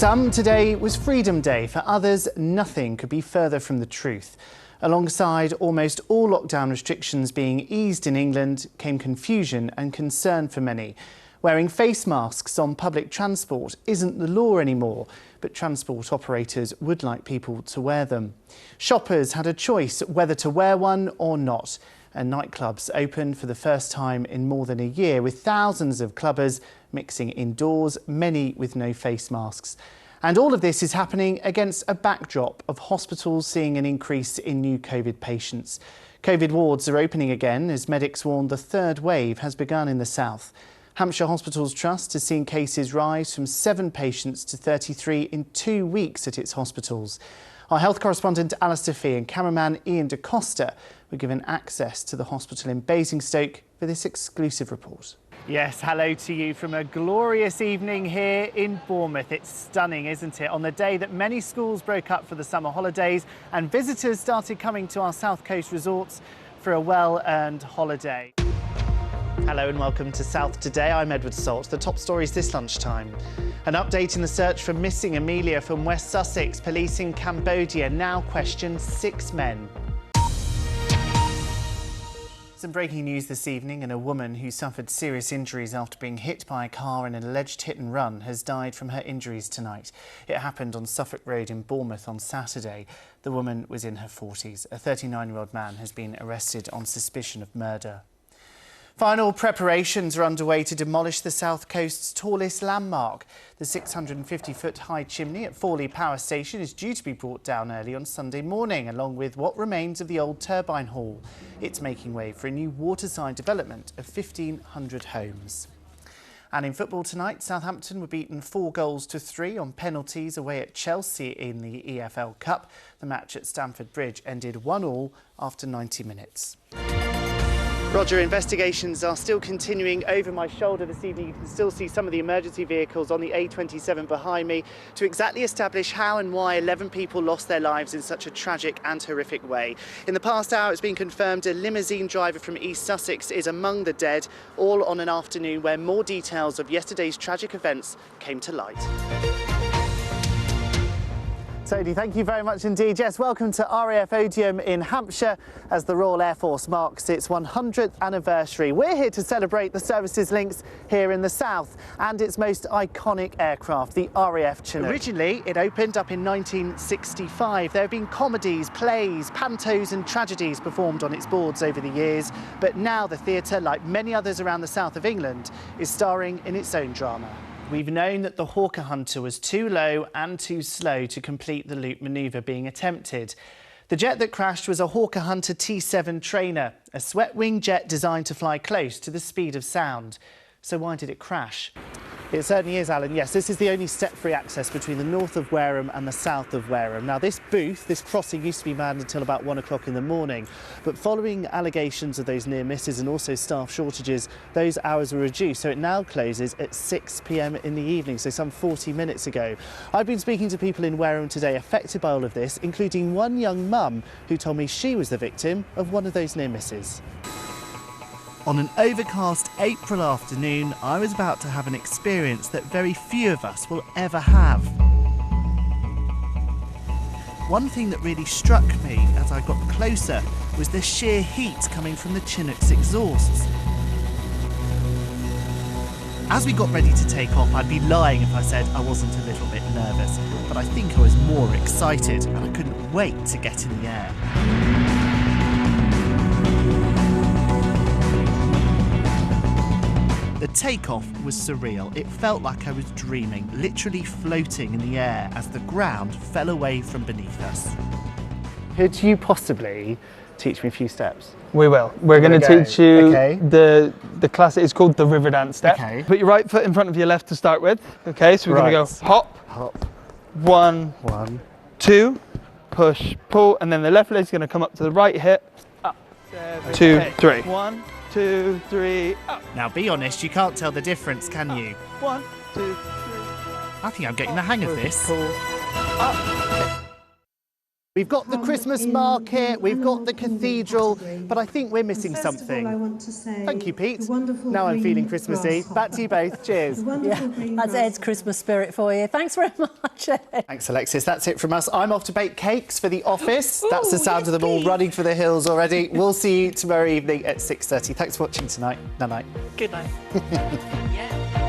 some, today was Freedom Day. For others, nothing could be further from the truth. Alongside almost all lockdown restrictions being eased in England came confusion and concern for many. Wearing face masks on public transport isn't the law anymore, but transport operators would like people to wear them. Shoppers had a choice whether to wear one or not. And nightclubs opened for the first time in more than a year, with thousands of clubbers mixing indoors, many with no face masks. And all of this is happening against a backdrop of hospitals seeing an increase in new COVID patients. COVID wards are opening again as medics warn the third wave has begun in the south. Hampshire Hospitals Trust has seen cases rise from 7 patients to 33 in 2 weeks at its hospitals. Our health correspondent Alistair Fee and cameraman Ian DeCosta were given access to the hospital in Basingstoke for this exclusive report. Yes, hello to you from a glorious evening here in Bournemouth. It's stunning, isn't it? On the day that many schools broke up for the summer holidays and visitors started coming to our South Coast resorts for a well-earned holiday. Hello and welcome to South Today. I'm Edward Sault. The top stories this lunchtime. An update in the search for missing Amelia from West Sussex. Police in Cambodia now question 6 men. Some breaking news this evening, and a woman who suffered serious injuries after being hit by a car in an alleged hit and run has died from her injuries tonight. It happened on Suffolk Road in Bournemouth on Saturday. The woman was in her 40s. A 39-year-old man has been arrested on suspicion of murder. Final preparations are underway to demolish the South Coast's tallest landmark. The 650-foot high chimney at Fawley Power Station is due to be brought down early on Sunday morning, along with what remains of the old turbine hall. It's making way for a new waterside development of 1,500 homes. And in football tonight, Southampton were beaten 4-3 on penalties away at Chelsea in the EFL Cup. The match at Stamford Bridge ended 1-1 after 90 minutes. Roger, investigations are still continuing over my shoulder this evening. You can still see some of the emergency vehicles on the A27 behind me to exactly establish how and why 11 people lost their lives in such a tragic and horrific way. In the past hour, it's been confirmed a limousine driver from East Sussex is among the dead, all on an afternoon where more details of yesterday's tragic events came to light. Sadie, thank you very much indeed. Yes, welcome to RAF Odium in Hampshire as the Royal Air Force marks its 100th anniversary. We're here to celebrate the service's links here in the south and its most iconic aircraft, the RAF Chinook. Originally, it opened up in 1965. There have been comedies, plays, pantos and tragedies performed on its boards over the years, but now the theatre, like many others around the south of England, is starring in its own drama. We've known that the Hawker Hunter was too low and too slow to complete the loop manoeuvre being attempted. The jet that crashed was a Hawker Hunter T7 trainer, a swept-wing jet designed to fly close to the speed of sound. So why did it crash? It certainly is, Alan. Yes, this is the only step-free access between the north of Wareham and the south of Wareham. Now, this booth, this crossing, used to be manned until about 1 o'clock in the morning. But following allegations of those near misses and also staff shortages, those hours were reduced. So it now closes at 6 p.m. in the evening, so some 40 minutes ago. I've been speaking to people in Wareham today affected by all of this, including one young mum who told me she was the victim of one of those near misses. On an overcast April afternoon, I was about to have an experience that very few of us will ever have. One thing that really struck me as I got closer was the sheer heat coming from the Chinook's exhausts. As we got ready to take off, I'd be lying if I said I wasn't a little bit nervous, but I think I was more excited and I couldn't wait to get in the air. The takeoff was surreal. It felt like I was dreaming, literally floating in the air as the ground fell away from beneath us. Could you possibly teach me a few steps? We will. We're going to teach you the classic. It's called the river dance step. Okay. Put your right foot in front of your left to start with. Okay, so we're going to go hop, hop, 1, 2, push, pull, and then the left leg's going to come up to the right hip, up, 2, 3. 1, 2, 3, up. Now be honest, you can't tell the difference, can you? 1, 2, 3. I think I'm getting the hang of this. Pull, up. We've got the Christmas market, we've got the cathedral, but I think we're missing something. I want to say Thank you, Pete. Now I'm feeling Christmassy. Back to you both. Cheers. Yeah, that's Ed's Christmas spirit for you. Thanks very much, Ed. Thanks, Alexis. That's it from us. I'm off to bake cakes for the office. That's the sound of them all running for the hills already. We'll see you tomorrow evening at 6:30. Thanks for watching tonight. Night-night. Good night. Yeah.